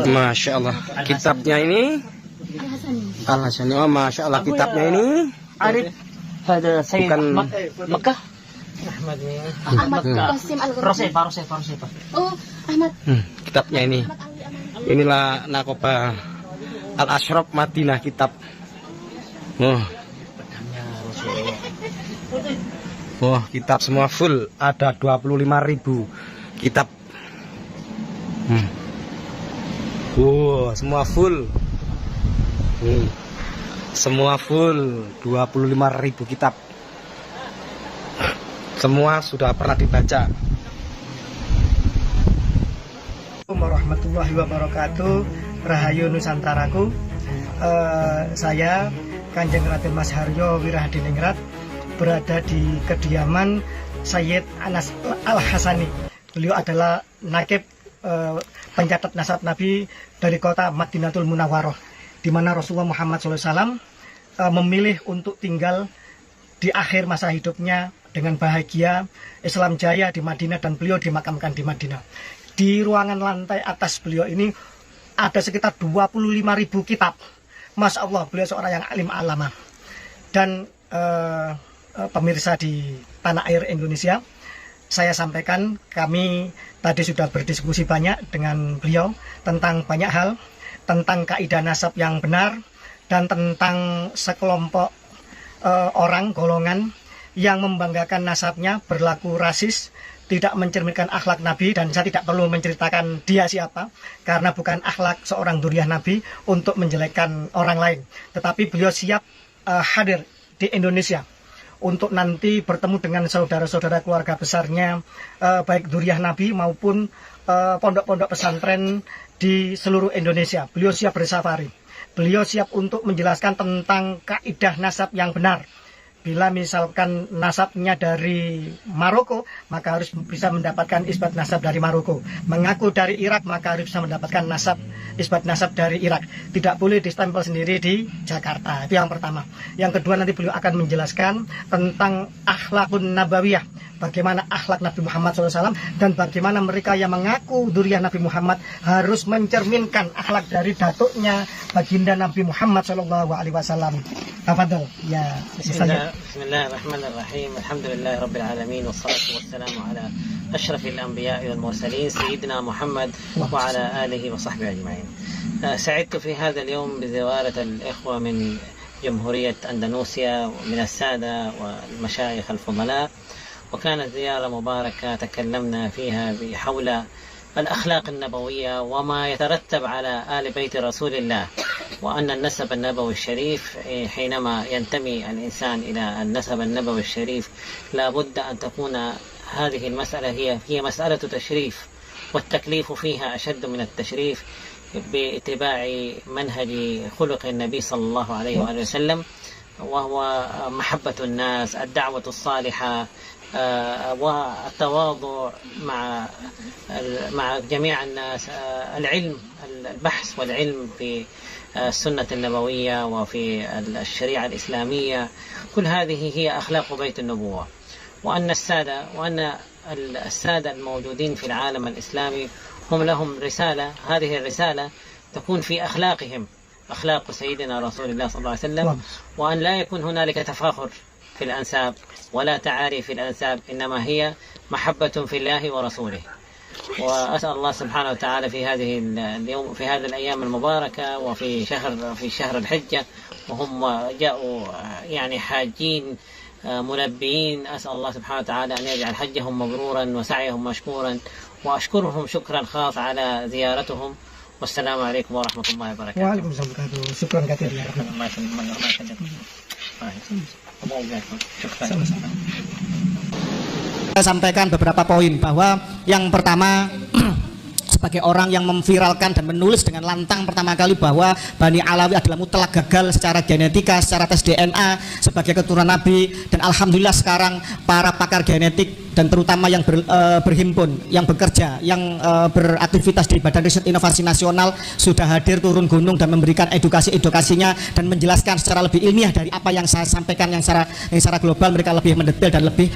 Masya Allah, kitabnya ini Al-Hasani. Oh, Masya Allah, kitabnya ini Arif ada saya bukan Mekah. Ahmad Qasim Rosepa. Oh, Ahmad. Kitabnya ini. Inilah Nakoba Al-Ashraf Madinah kitab. Oh, kitab semua full, ada 25.000 kitab. Semua full. Semua full 25.000 kitab. Semua sudah pernah dibaca. Assalamualaikum warahmatullahi wabarakatuh. Rahayu Nusantaraku. Saya Kanjeng Raden Mas Haryo Wirahadiningrat berada di kediaman Sayyid Anas Al-Hasani. Beliau adalah nakib pencatat nasab Nabi dari kota Madinatul Munawwaroh, di mana Rasulullah Muhammad SAW memilih untuk tinggal di akhir masa hidupnya dengan bahagia Islam jaya di Madinah, dan beliau dimakamkan di Madinah. Di ruangan lantai atas beliau ini ada sekitar 25.000 kitab. Masya Allah, beliau seorang yang alim alama. Dan pemirsa di tanah air Indonesia, saya sampaikan, kami tadi sudah berdiskusi banyak dengan beliau tentang banyak hal, tentang kaidah nasab yang benar, dan tentang sekelompok orang, golongan yang membanggakan nasabnya, berlaku rasis, tidak mencerminkan akhlak Nabi. Dan saya tidak perlu menceritakan dia siapa, karena bukan akhlak seorang dzurriyyah Nabi untuk menjelekkan orang lain. Tetapi beliau siap hadir di Indonesia untuk nanti bertemu dengan saudara-saudara keluarga besarnya, baik dzurriyyah Nabi maupun pondok-pondok pesantren di seluruh Indonesia. Beliau siap bersafari. Beliau siap untuk menjelaskan tentang kaidah nasab yang benar. Bila misalkan nasabnya dari Maroko, maka harus bisa mendapatkan isbat nasab dari Maroko. Mengaku dari Irak, maka harus bisa mendapatkan isbat nasab dari Irak. Tidak boleh distempel sendiri di Jakarta. Itu yang pertama. Yang kedua, nanti beliau akan menjelaskan tentang akhlakun nabawiyah. Bagaimana akhlak Nabi Muhammad SAW, dan bagaimana mereka yang mengaku dzurriyyah Nabi Muhammad harus mencerminkan akhlak dari datuknya baginda Nabi Muhammad SAW. Tafadhol ya. Bismillahirrahmanirrahim. Alhamdulillah rabbil alamin, wassalatu wassalamu ala asyrafil anbiya'i wal mursalin sayyidina Muhammad wa ala alihi wa sahbihi ajma'in. سعدت في هذا اليوم بزيارة الإخوة من جمهورية أندونيسيا ومن السادة والمشايخ الفضلاء، وكانت زيارة مباركة تكلمنا فيها حول الأخلاق النبوية وما يترتب على آل بيت رسول الله، وأن النسب النبوي الشريف حينما ينتمي الإنسان إلى النسب النبوي الشريف لا بد أن تكون هذه المسألة هي مسألة تشريف، والتكليف فيها أشد من التشريف باتباع منهج خلق النبي صلى الله عليه وآله وسلم، وهو محبة الناس، الدعوة الصالحة، والتواضع مع جميع الناس، العلم، البحث والعلم في السنة النبوية وفي الشريعة الإسلامية. كل هذه هي أخلاق بيت النبوة، وأن السادة الموجودين في العالم الإسلامي هم لهم رسالة، هذه الرسالة تكون في أخلاقهم، أخلاق سيدنا رسول الله صلى الله عليه وسلم، وأن لا يكون هنالك تفاخر في الأنساب ولا تعاري في الأنساب، إنما هي محبة في الله ورسوله. وأسأل الله سبحانه وتعالى في هذه اليوم، في هذه الأيام المباركة، وفي شهر الحجة، وهم جاءوا يعني حاجين ملبيين، أسأل الله سبحانه وتعالى أن يجعل حجهم مبرورا وسعيهم مشكورا، وأشكرهم شكرا خاص على زيارتهم. والسلام عليكم ورحمة الله وبركاته. Waalaikumsalam. Syukran katsir ya. Saya sampaikan beberapa poin, bahwa yang pertama sebagai orang yang memviralkan dan menulis dengan lantang pertama kali bahwa Bani Alawi adalah mutlak gagal secara genetika, secara tes DNA sebagai keturunan Nabi, dan alhamdulillah sekarang para pakar genetik dan terutama yang berhimpun, yang bekerja, yang beraktivitas di Badan Riset Inovasi Nasional sudah hadir turun gunung dan memberikan edukasinya dan menjelaskan secara lebih ilmiah dari apa yang saya sampaikan, yang secara global mereka lebih mendetail dan lebih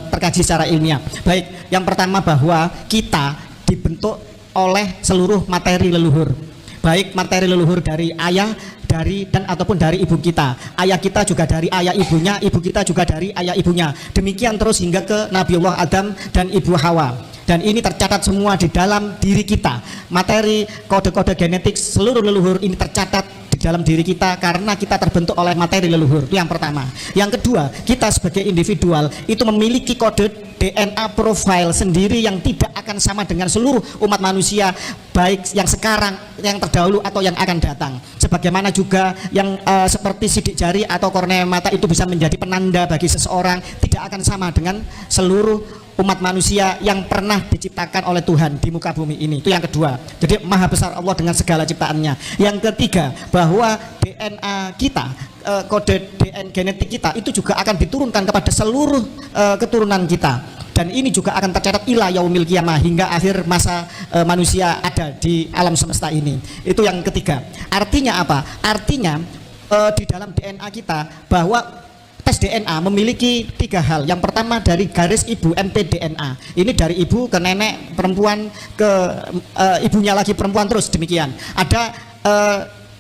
terkaji secara ilmiah. Baik, yang pertama bahwa kita dibentuk oleh seluruh materi leluhur, baik materi leluhur dari ayah, dari dan ataupun dari ibu kita. Ayah kita juga dari ayah ibunya, ibu kita juga dari ayah ibunya. Demikian terus hingga ke Nabiullah Adam dan Ibu Hawa. Dan ini tercatat semua di dalam diri kita. Materi kode-kode genetik seluruh leluhur ini tercatat di dalam diri kita karena kita terbentuk oleh materi leluhur. Itu yang pertama. Yang kedua, kita sebagai individual itu memiliki kode DNA profile sendiri yang tidak akan sama dengan seluruh umat manusia, baik yang sekarang, yang terdahulu atau yang akan datang. Sebagaimana juga yang seperti sidik jari atau kornea mata itu bisa menjadi penanda bagi seseorang, tidak akan sama dengan seluruh umat manusia yang pernah diciptakan oleh Tuhan di muka bumi ini. Itu yang kedua. Jadi maha besar Allah dengan segala ciptaannya. Yang ketiga, bahwa DNA kita, kode DNA genetik kita itu juga akan diturunkan kepada seluruh keturunan kita. Dan ini juga akan tercatat ila yaumil qiyamah, hingga akhir masa manusia ada di alam semesta ini. Itu yang ketiga. Artinya apa? Artinya di dalam DNA kita bahwa tes DNA memiliki 3 hal. Yang pertama dari garis ibu mtDNA. Ini dari ibu ke nenek perempuan ke ibunya lagi perempuan, terus demikian. Ada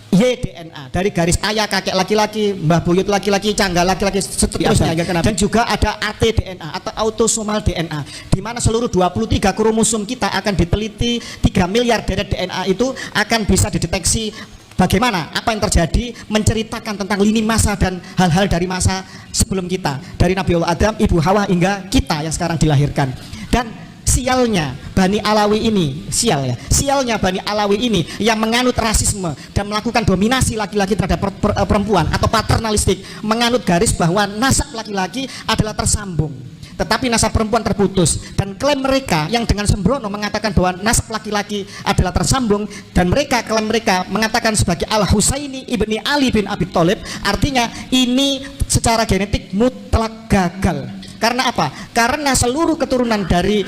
YDNA dari garis ayah kakek laki-laki, mbah buyut laki-laki, canggal laki-laki, seterusnya. Dan juga ada ATDNA atau autosomal DNA, di mana seluruh 23 kromosom kita akan diteliti. 3 miliar deret DNA itu akan bisa dideteksi bagaimana, apa yang terjadi, menceritakan tentang lini masa dan hal-hal dari masa sebelum kita, dari Nabiullah Adam, Ibu Hawa hingga kita yang sekarang dilahirkan. Dan sialnya Bani Alawi ini, sialnya Bani Alawi ini yang menganut rasisme dan melakukan dominasi laki-laki terhadap perempuan atau paternalistik, menganut garis bahwa nasab laki-laki adalah tersambung, tetapi nasab perempuan terputus. Dan klaim mereka yang dengan sembrono mengatakan bahwa nasab laki-laki adalah tersambung, dan klaim mereka mengatakan sebagai Al-Husaini ibni Ali bin Abi Thalib, artinya ini secara genetik mutlak gagal. Karena apa? Karena seluruh keturunan dari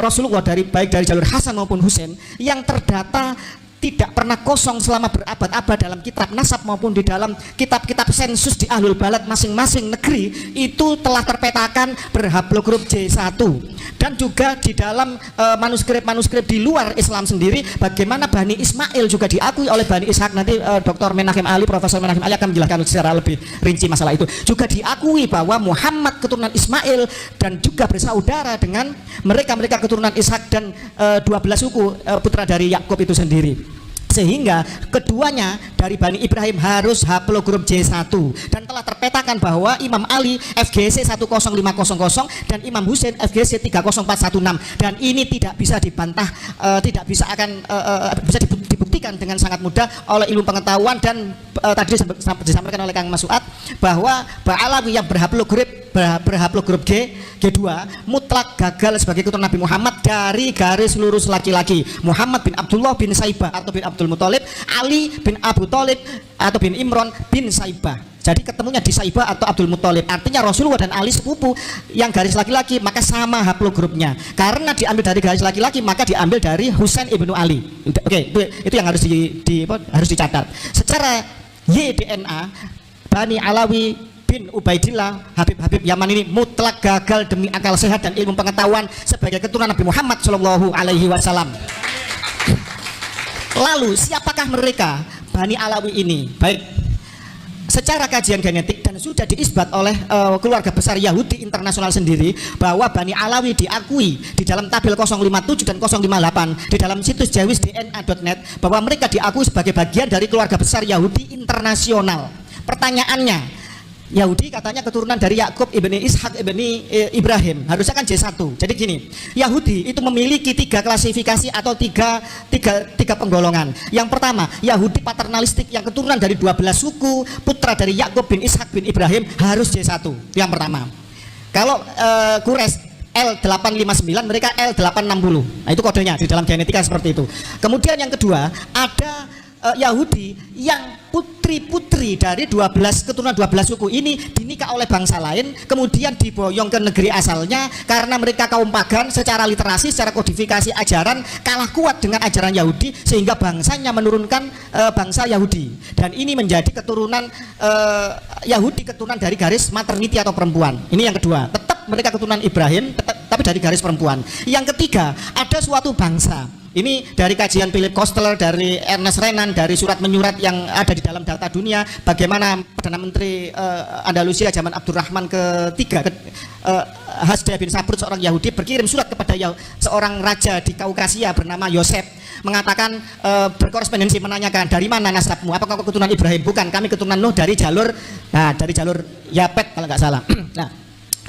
Rasulullah, baik dari jalur Hasan maupun Husain, yang terdata tidak pernah kosong selama berabad-abad dalam kitab nasab maupun di dalam kitab-kitab sensus di ahlul balad masing-masing negeri, itu telah terpetakan berhaplogrup J1. Dan juga di dalam manuskrip-manuskrip di luar Islam sendiri, bagaimana Bani Ismail juga diakui oleh Bani Ishak. Nanti Dr. Menachem Ali, Profesor Menachem Ali akan menjelaskan secara lebih rinci masalah itu. Juga diakui bahwa Muhammad keturunan Ismail dan juga bersaudara dengan mereka keturunan Ishak dan 12 suku putra dari Yakub itu sendiri. Sehingga keduanya dari Bani Ibrahim harus haplogrup J1, dan telah terpetakan bahwa Imam Ali FGC 10500 dan Imam Husain FGC 30416, dan ini tidak bisa dibantah, tidak bisa bisa dibuktikan dengan sangat mudah oleh ilmu pengetahuan. Dan tadi disampaikan oleh Kang Mas Suad bahwa Ba'alawi yang berhaplogrup G2 mutlak gagal sebagai keturunan Nabi Muhammad dari garis lurus laki-laki Muhammad bin Abdullah bin Saibah atau bin Abdul Muthalib, Ali bin Abu Thalib atau bin Imran bin Saibah. Jadi ketemunya di Saibah atau Abdul Muthalib. Artinya Rasulullah dan Ali sepupu yang garis laki-laki, maka sama haplogrupnya. Karena diambil dari garis laki-laki, maka diambil dari Husain ibnu Ali. Oke, itu yang harus harus dicatat. Secara YDNA, Bani Alawi bin Ubaidillah Habib Yaman ini mutlak gagal demi akal sehat dan ilmu pengetahuan sebagai keturunan Nabi Muhammad Shallallahu Alaihi Wasallam. Lalu siapakah mereka Bani Alawi ini? Baik, secara kajian genetik dan sudah diisbat oleh keluarga besar Yahudi internasional sendiri bahwa Bani Alawi diakui di dalam tabel 057 dan 058 di dalam situs jawisdna.net bahwa mereka diakui sebagai bagian dari keluarga besar Yahudi internasional. Pertanyaannya, Yahudi katanya keturunan dari Yakub ibni Ishak ibni Ibrahim, harusnya kan J1. Jadi gini, Yahudi itu memiliki 3 klasifikasi atau tiga penggolongan. Yang pertama, Yahudi paternalistik yang keturunan dari 12 suku putra dari Yakub bin Ishak bin Ibrahim harus J1. Yang pertama. Kalau Quraisy L859, mereka L860. Nah, itu kodenya di dalam genetika seperti itu. Kemudian yang kedua, ada Yahudi yang putri-putri dari 12 keturunan 12 suku ini dinikah oleh bangsa lain, kemudian diboyong ke negeri asalnya karena mereka kaum pagan, secara literasi, secara kodifikasi ajaran kalah kuat dengan ajaran Yahudi, sehingga bangsanya menurunkan bangsa Yahudi. Dan ini menjadi keturunan Yahudi, keturunan dari garis maternity atau perempuan. Ini yang kedua, tetap mereka keturunan Ibrahim tapi dari garis perempuan. Yang ketiga, ada suatu bangsa Ini dari kajian Philip Kostler, dari Ernest Renan, dari surat menyurat yang ada di dalam data dunia, bagaimana Perdana Menteri Andalusia zaman Abdurrahman ketiga, Hasdai bin Sabrut, seorang Yahudi, berkirim surat kepada seorang raja di Kaukasia bernama Yosef, mengatakan berkorespondensi, menanyakan dari mana nasabmu, apakah kau keturunan Ibrahim? Bukan, kami keturunan Nuh dari jalur Yapet kalau nggak salah. Nah,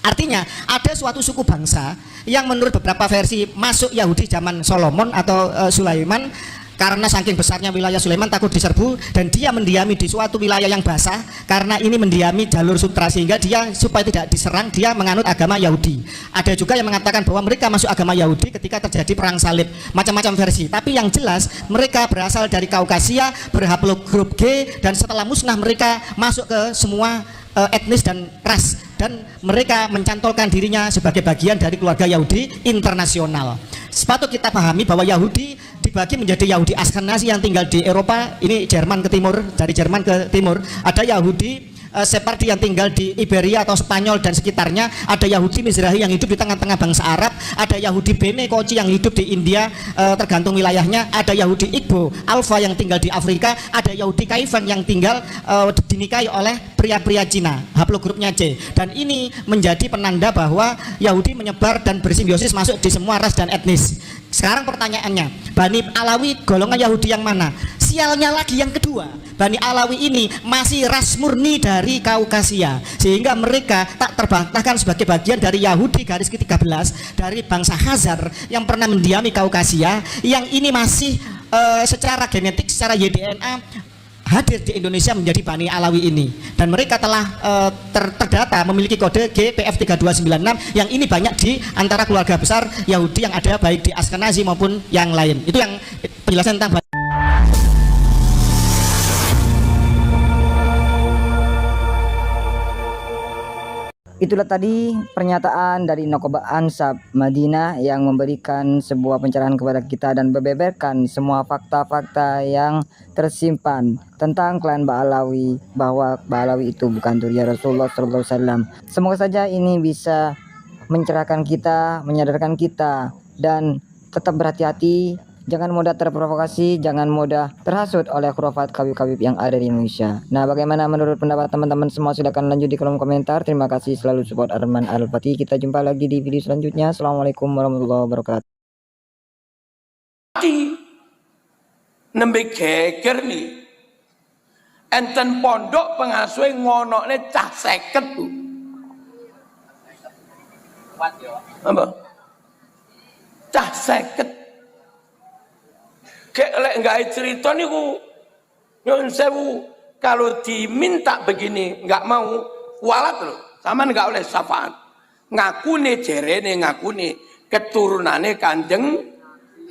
artinya ada suatu suku bangsa yang menurut beberapa versi masuk Yahudi zaman Solomon atau Sulaiman, karena saking besarnya wilayah Sulaiman takut diserbu dan dia mendiami di suatu wilayah yang basah karena ini mendiami jalur sutra, sehingga dia supaya tidak diserang dia menganut agama Yahudi. Ada juga yang mengatakan bahwa mereka masuk agama Yahudi ketika terjadi perang salib, macam-macam versi, tapi yang jelas mereka berasal dari Kaukasia, berhaplogrup G, dan setelah musnah mereka masuk ke semua etnis dan ras, dan mereka mencantolkan dirinya sebagai bagian dari keluarga Yahudi internasional. Sepatut kita pahami bahwa Yahudi dibagi menjadi Yahudi Askenazi yang tinggal di Eropa, ini Jerman ke timur, dari Jerman ke timur. Ada Yahudi Separdi yang tinggal di Iberia atau Spanyol dan sekitarnya, ada Yahudi Mizrahi yang hidup di tengah-tengah bangsa Arab, ada Yahudi Bene Koci yang hidup di India, tergantung wilayahnya, ada Yahudi Igbo Alfa yang tinggal di Afrika, ada Yahudi Kaifeng yang tinggal dinikahi oleh pria-pria Cina, haplogrupnya C. Dan ini menjadi penanda bahwa Yahudi menyebar dan bersimbiosis masuk di semua ras dan etnis. Sekarang pertanyaannya, Bani Alawi golongan Yahudi yang mana? Sialnya lagi yang kedua, Bani Alawi ini masih ras murni dari Kaukasia, sehingga mereka tak terbantahkan sebagai bagian dari Yahudi garis ke-13 dari bangsa Khazar yang pernah mendiami Kaukasia, yang ini masih secara genetik, secara YDNA hadir di Indonesia menjadi Bani Alawi ini, dan mereka telah terdata memiliki kode GPF 3296 yang ini banyak di antara keluarga besar Yahudi yang ada baik di Askenazi maupun yang lain. Itu yang penjelasan tentang Itulah tadi pernyataan dari Nokoba Ansab Madinah yang memberikan sebuah pencerahan kepada kita dan membeberkan semua fakta-fakta yang tersimpan tentang klan Ba'alawi, bahwa Ba'alawi itu bukan zuriat Rasulullah SAW. Semoga saja ini bisa mencerahkan kita, menyadarkan kita, dan tetap berhati-hati. Jangan mudah terprovokasi, jangan mudah terhasut oleh khurafat kawib-kawib yang ada di Indonesia. Nah, bagaimana menurut pendapat teman-teman semua? Silakan lanjut di kolom komentar. Terima kasih, selalu support Arman Al-Fatih. Kita jumpa lagi di video selanjutnya. Assalamualaikum warahmatullahi wabarakatuh. Nembe geger nih. Enten pondok pengasuh ngonokne cah 50 Bu. Apa? Cah 50. Kayak lek nggak cerita niku nyun sewu, kalau diminta begini nggak mau, kualat loh, sama nggak oleh syafaat. Ngakune jerene, ngakune keturunane Kanjeng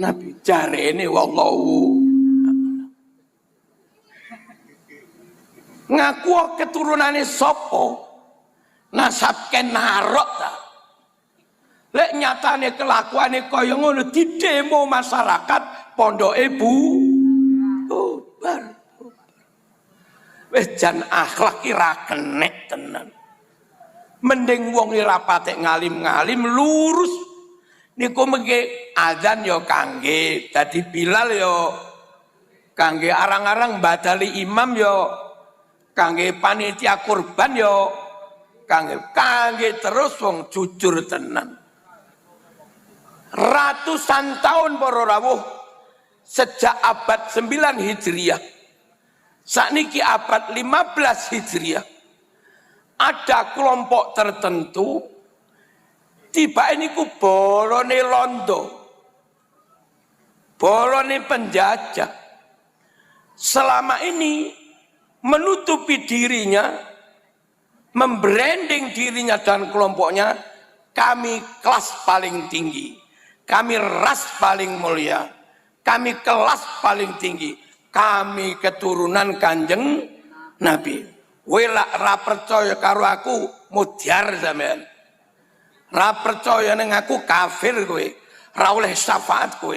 Nabi, jarene wallahu. Ngaku keturunane sopo, nasabke narok ta. Lek nyatane kelakuane kaya ngono di demo masyarakat pondok ibu bar wis jan akhlak ira kenek tenan. Mending wong ora patek ngalim-ngalim lurus niku mengke azan yo kangge dadi Bilal yo kangge arang-arang badali imam yo kangge panitia kurban yo kangge terus wong jujur tenan. Ratusan tahun para rawuh sejak abad 9 Hijriah sakniki abad 15 Hijriah ada kelompok tertentu tiba niku bolone londo, bolone penjajah, selama ini menutupi dirinya, membranding dirinya dan kelompoknya, kami kelas paling tinggi, kami ras paling mulia, kami kelas paling tinggi, kami keturunan Kanjeng Nabi. Welak ra percaya karo aku mudyar sampean. Ra percaya ning aku kafir kowe, ra oleh syafaat kowe.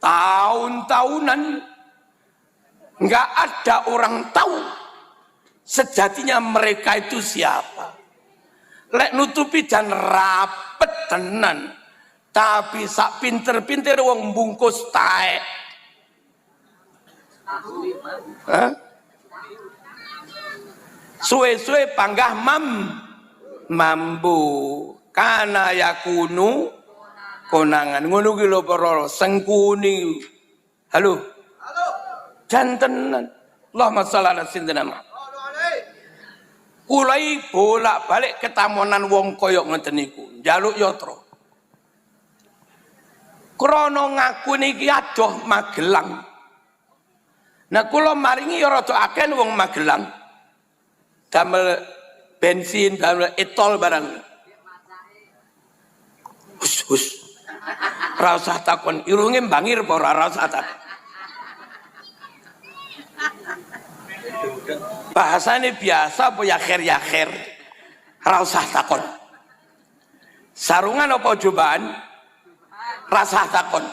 Tahun-tahunan nggak ada orang tahu sejatinya mereka itu siapa. Lek nutupi dan rapet tenan. Tapi sak pinter-pinter wong bungkus taek. Suwe-suwe panggah mambu kana yakunu konangan ngono ki lho para sengkuni. Halo. Jantenan. Allahumma shalli ala sayyidina Muhammad. Kulai bolak-balik ketamonan wong koyok ngeten niku, njaluk yatra. Krana ngaku niki adoh Magelang. Nah kula maringi ya rada akeh wong Magelang. Damel bensin, damel etol barang. Hus. Ora usah takon irunge bangir apa ora usah takon. Bahasane biasa apa yakhir. Ora usah takon. Sarungan apa jubaan? Rasa takon.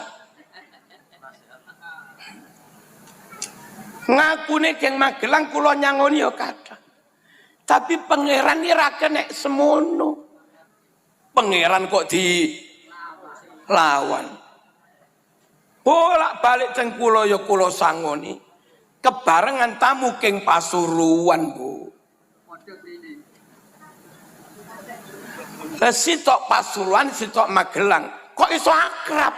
Ngakune geng Magelang kula nyangoni ya kadang. Tapi pangeran iki ra kenek semono. Pangeran kok dilawan. Bolak-balik teng kula ya kula sangoni. Kebarengan tamu geng Pasuruan, Bu. Lah sitok Pasuruan, sitok Magelang, kok iso akrab?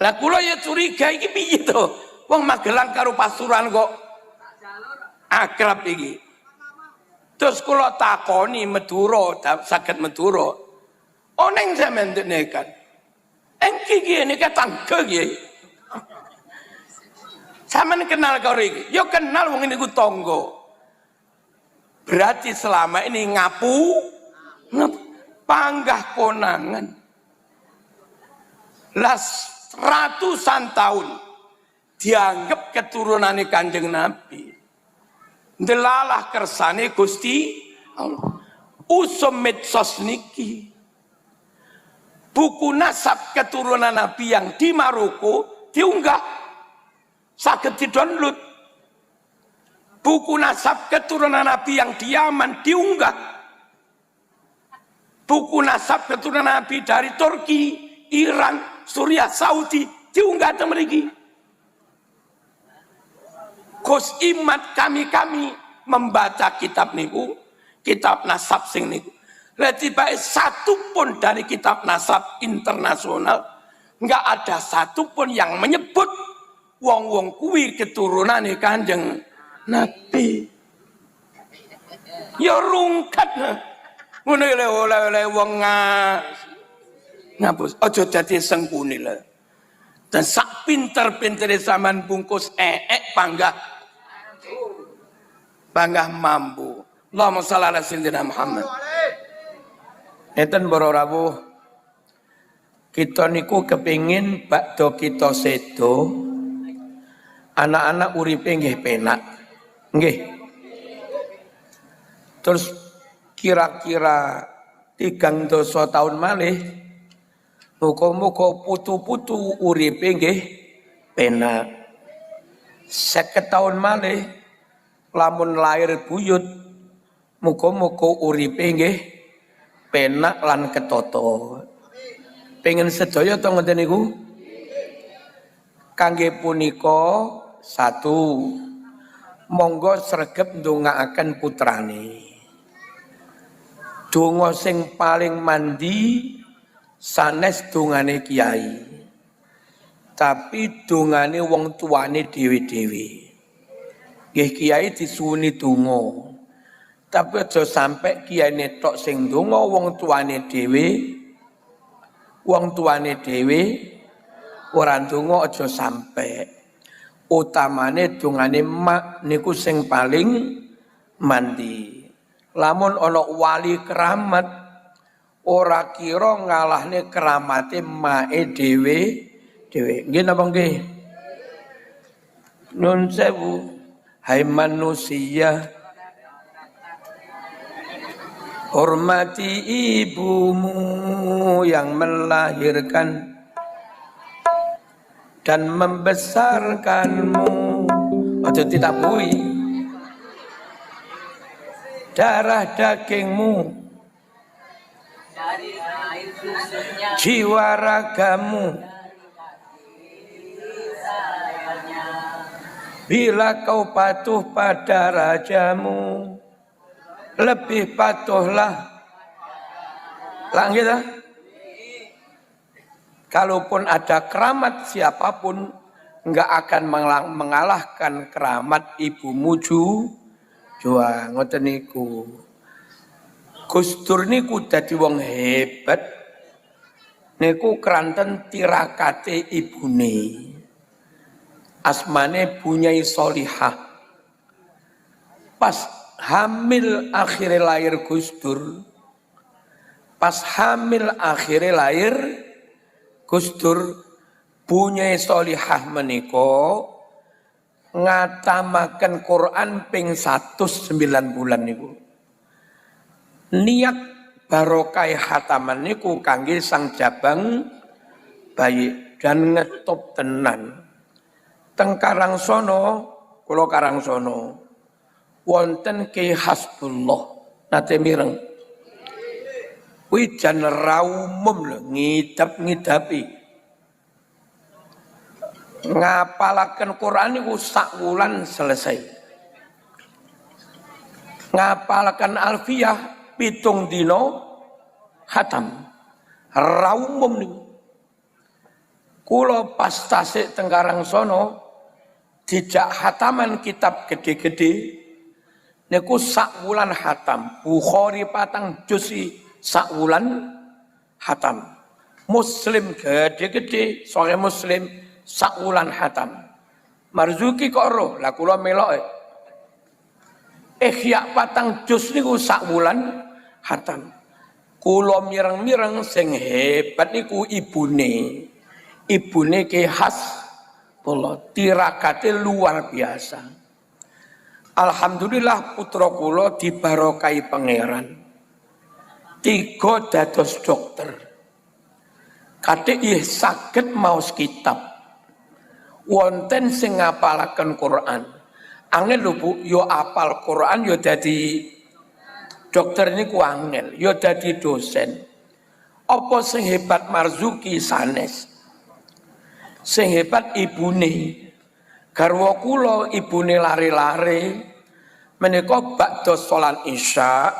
Lah kula ya curiga iki piye to? Wong Magelang karo Pasuruan kok akrab iki. Terus kula takoni Madura, saged Madura. Oneng sampeyan tenekan. Engki iki nek tangga iki. Sampeyan kenal karo iki? Ya kenal wong niku tangga. Berarti selama ini panggah konangan. Las ratusan tahun dianggap keturunane Kanjeng Nabi. Delalah kersane Gusti Allah. Usum medsos niki. Buku nasab keturunan Nabi yang di Maroko diunggah. Saged di-download. Buku nasab keturunan Nabi yang di Yaman diunggah. Buku nasab keturunan Nabi dari Turki, Iran, Suriah, Saudi diunggah teng mriki. Gus imat kami membaca kitab niku, kitab nasab sing niku. Berarti baik satu pun dari kitab nasab internasional enggak ada satu pun yang menyebut wong-wong kuwi keturunane Kanjeng Nabi. Ya rungkat. Ngono oleh wong ngapus. Aja dadi sengkuni lho. Dan sak pinter-pintere zaman bungkus panggah mampu. Allahumma shalli ala sayyidina Muhammad. Enten para rawuh. Kita niku kepingin bakdo kita sedo anak-anak uripe nggih penak. Nggih. Terus kira-kira 3 tahun malih muga-muga putu-putu uripe nggih penak. 50 tahun malih lamun lahir buyut muga-muga uripe nggih penak lan ketoto. Pengen sedaya to ngoten niku? Kangge punika satu monggo sregep ndongaaken putrane. Donga sing paling mandi sanes dongane kiai. Tapi dongane wong tuane dhewe-dhewe. Nggih kiai disuwuni donga. Tapi aja sampai kiai tok sing donga wong tuane dhewe. Wong tuane dhewe ora donga aja sampai. Utamane dongane mak niku sing paling mandi. Lamun ana wali keramat ora kira ngalahne keramate mae dhewe. Nggih napa nggih? Nun sewu, hai manusia, hormati ibumu yang melahirkan dan membesarkanmu. Aja tidak bui. Darah dagingmu dari air susah jiwa ragamu. Bila kau patuh pada rajamu, lebih patuhlah. Langit lah. Kalaupun ada keramat siapapun, enggak akan mengalahkan keramat ibumu jua. Ngoten niku. Gus Dur niku dadi wong hebat. Niku kranten tirakate ibune. Asmane Bunyai Solihah. Pas hamil akhirnya lahir Gus Dur. Pas hamil akhirnya lahir Gus Dur, Bunyai Solihah menika ngatamaken Quran ping 109 bulan niku. Niat barokah hataman niku kangge sang jabang bayi dan ngetop tenan. Teng Karangsono, kula Karangsono wonten Ki Hasbullah nate mireng. Kuwi jan raumum lho ngidap-ngidapi. Ngapalaken Quran niku sak wulan selesai. Ngapalaken Alfiyah 7 dina hatam. Raumum niku. Kula pas tasik teng Karangsono dijak hataman kitab gede-gede niku sak wulan hatam. Bukhari 4 juz sak wulan hatam. Muslim gede-gede, Sahih Muslim sak wulan hatam. Marzuki kok roh, lah kula melok. Ihya 4 juz niku sak wulan hatam. Kula mireng-mireng sing hebat niku ibune. Ibune Ki Hasbullah, tirakate luar biasa. Alhamdulillah putra kula dibarokai pangeran. 3 dados dokter. Kathik saged maos kitab. Wonten sing ngapalaken Quran. Angel lho Bu, yo apal Quran yo dadi dokter niku angel, yo dadi dosen. Apa sing hebat Marzuki sanes? Sing hebat ibune. Garwa kula ibune lare-lare menika bakda salat Isya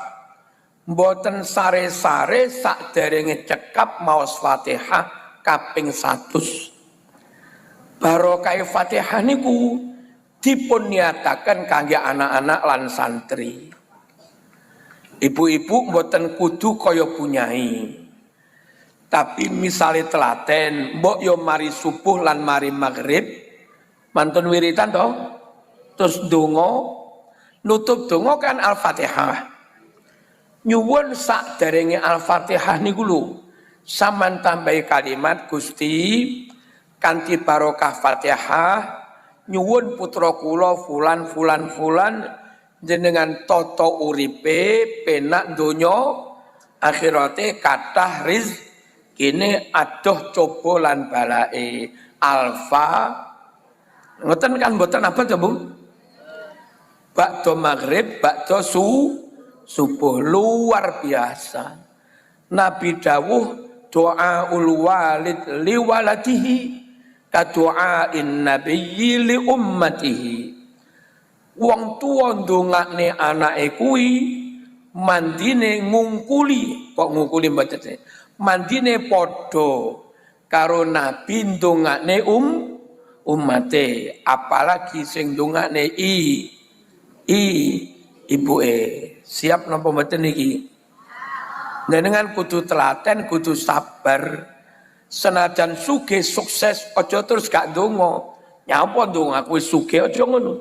mboten sare-sare sakderenge cekap maos Fatihah kaping 100. Barokah Fatihah niku dipun niataken kangge anak-anak lan santri. Ibu-ibu mboten kudu kaya Bunyai. Tapi misalnya telaten, mbok yo mari subuh lan mari maghrib, mantun wiritan toh, terus donga, nutup donga kan Al-Fatihah. Nyuwun sak derenge Al-Fatihah niku lho, sampean tambahi kalimat Gusti kanthi barokah Fatihah, nyuwun putra kula fulan jenengan tata uripe penak donya akhirate kathah rizki. Kini adoh coba lan balae alfa ngoten kan mboten apa to Bu? Bakdo maghrib, bakdo subuh luar biasa. Nabi dawuh doaul walid li waladihi ka doain nabiyyi li ummatihi. Wong tuwa ndongakne anake kuwi mandine ngungkuli, kok ngungkuli mboten mandine padha karo nabi ndongakne ummate, apalagi sing ndongakne ibuke. Siap napa mboten iki? Jenengan kudu telaten, kudu sabar. Senajan sugih sukses aja terus gak ndonga. Nyapa ndonga kowe sugih aja ngono.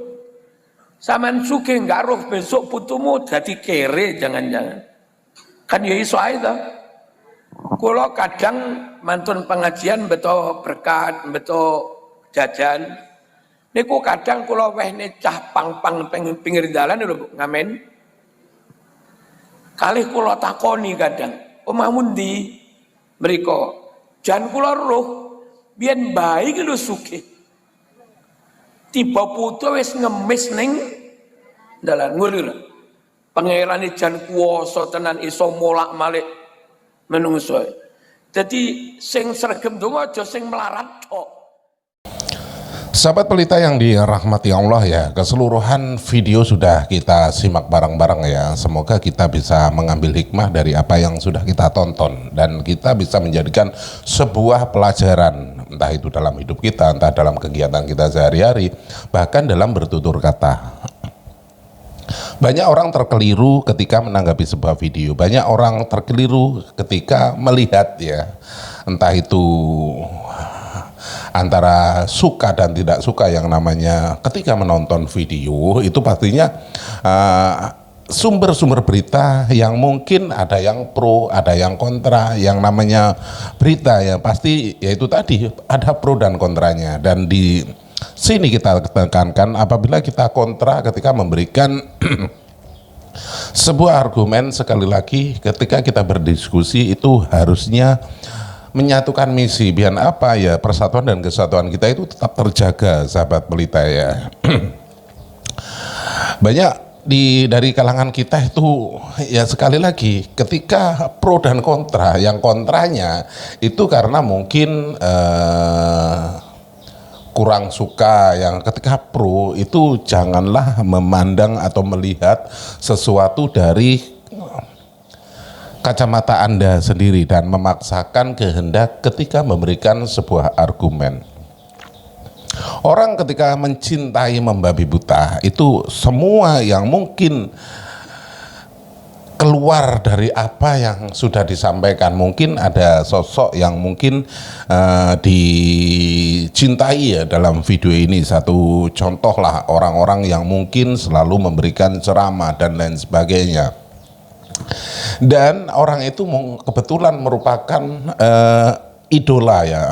Saman sugih gak roh besok putumu dadi kere jangan-jangan. Kan ya iso ae ta. Kula kadang mantun pengajian beto berkat, beto jajan. Niku kadang kula wehne cah pang-pang pinggir dalan lho ngamen. Kalih kula takoni kadang, "Omahmu ndi?" Mriko. Jan kula roh biyen bae iki lho sugih. Tiba putu wis ngemis ning dalan ngono lho. Pangerane jan kuwasa tenan iso molak-malik menungso. Jadi sing sregem donga aja sing melarat tok. Sahabat pelita yang dirahmati Allah ya, keseluruhan video sudah kita simak bareng-bareng ya. Semoga kita bisa mengambil hikmah dari apa yang sudah kita tonton dan kita bisa menjadikan sebuah pelajaran, entah itu dalam hidup kita, entah dalam kegiatan kita sehari-hari, bahkan dalam bertutur kata. Banyak orang terkeliru ketika menanggapi sebuah video, banyak orang terkeliru ketika melihat ya, entah itu antara suka dan tidak suka yang namanya ketika menonton video itu pastinya sumber-sumber berita yang mungkin ada yang pro, ada yang kontra. Yang namanya berita ya pasti yaitu tadi ada pro dan kontranya, dan di sini kita tekankan apabila kita kontra ketika memberikan sebuah argumen, sekali lagi ketika kita berdiskusi itu harusnya menyatukan misi, biar apa ya, persatuan dan kesatuan kita itu tetap terjaga, sahabat pelita ya. Banyak dari kalangan kita itu ya, sekali lagi ketika pro dan kontra, yang kontranya itu karena mungkin kurang suka, yang ketika pro itu janganlah memandang atau melihat sesuatu dari kacamata Anda sendiri dan memaksakan kehendak ketika memberikan sebuah argumen. Orang ketika mencintai membabi buta itu semua yang mungkin keluar dari apa yang sudah disampaikan. Mungkin ada sosok yang mungkin dicintai ya dalam video ini. Satu contoh lah, orang-orang yang mungkin selalu memberikan ceramah dan lain sebagainya. Dan orang itu kebetulan merupakan idola ya,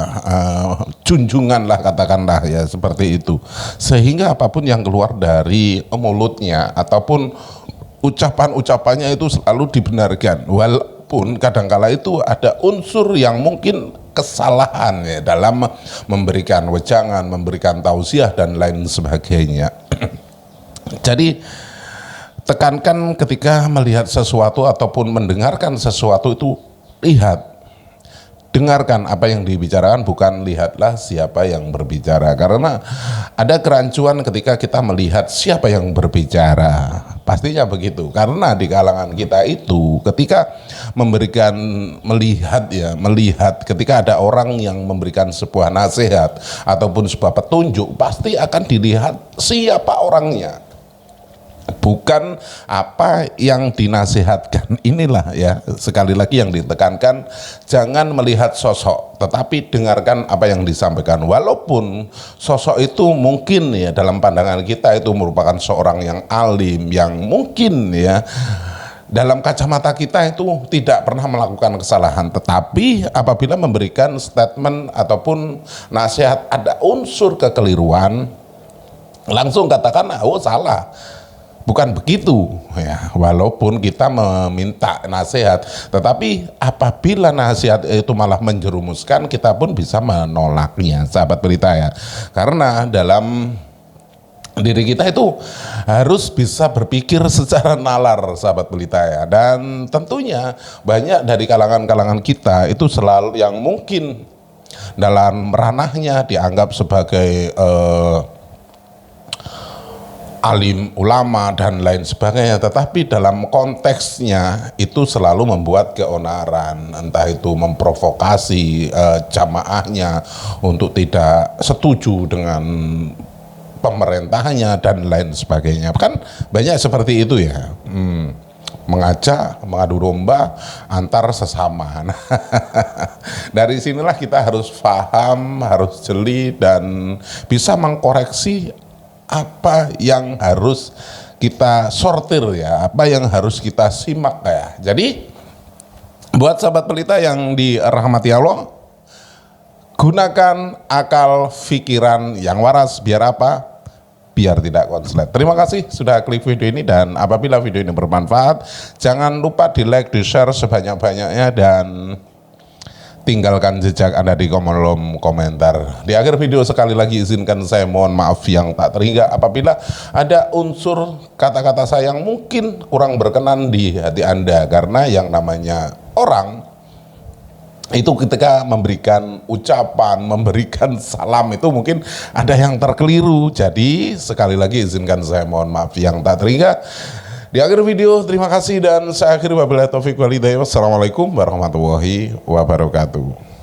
junjungan lah katakanlah ya, seperti itu. Sehingga apapun yang keluar dari mulutnya ataupun ucapan-ucapannya itu selalu dibenarkan, walaupun kadangkala itu ada unsur yang mungkin kesalahan ya dalam memberikan wejangan, memberikan tausiah dan lain sebagainya. Jadi tekankan ketika melihat sesuatu ataupun mendengarkan sesuatu itu, lihat, dengarkan apa yang dibicarakan, bukan lihatlah siapa yang berbicara. Karena ada kerancuan ketika kita melihat siapa yang berbicara, pastinya begitu. Karena di kalangan kita itu ketika melihat ketika ada orang yang memberikan sebuah nasihat ataupun sebuah petunjuk, pasti akan dilihat siapa orangnya, bukan apa yang dinasihatkan. Inilah ya, sekali lagi yang ditekankan, jangan melihat sosok, tetapi dengarkan apa yang disampaikan. Walaupun sosok itu mungkin ya dalam pandangan kita itu merupakan seorang yang alim, yang mungkin ya dalam kacamata kita itu tidak pernah melakukan kesalahan, tetapi apabila memberikan statement ataupun nasihat ada unsur kekeliruan, langsung katakan oh salah. Bukan begitu ya, walaupun kita meminta nasihat, tetapi apabila nasihat itu malah menjerumuskan, kita pun bisa menolaknya, sahabat pelita ya. Karena dalam diri kita itu harus bisa berpikir secara nalar, sahabat pelita ya. Dan tentunya banyak dari kalangan-kalangan kita itu selalu yang mungkin dalam ranahnya dianggap sebagai alim, ulama dan lain sebagainya, tetapi dalam konteksnya itu selalu membuat keonaran, entah itu memprovokasi jamaahnya untuk tidak setuju dengan pemerintahnya dan lain sebagainya. Kan banyak seperti itu ya, mengajak mengadu domba antar sesama. Nah, dari sinilah kita harus paham, harus jeli dan bisa mengkoreksi apa yang harus kita sortir ya, apa yang harus kita simak ya. Jadi buat sahabat pelita yang dirahmati Allah, gunakan akal pikiran yang waras, biar apa? Biar tidak konslet. Terima kasih sudah klik video ini, dan apabila video ini bermanfaat, jangan lupa di like, di share sebanyak-banyaknya, dan tinggalkan jejak Anda di kolom komentar. Di akhir video sekali lagi izinkan saya mohon maaf yang tak terhingga apabila ada unsur kata-kata saya yang mungkin kurang berkenan di hati Anda, karena yang namanya orang itu ketika memberikan ucapan, memberikan salam itu mungkin ada yang terkeliru. Jadi sekali lagi izinkan saya mohon maaf yang tak terhingga. Di akhir video, terima kasih dan saya akhiri wabillahi taufiq wal hidayah. Wassalamualaikum warahmatullahi wabarakatuh.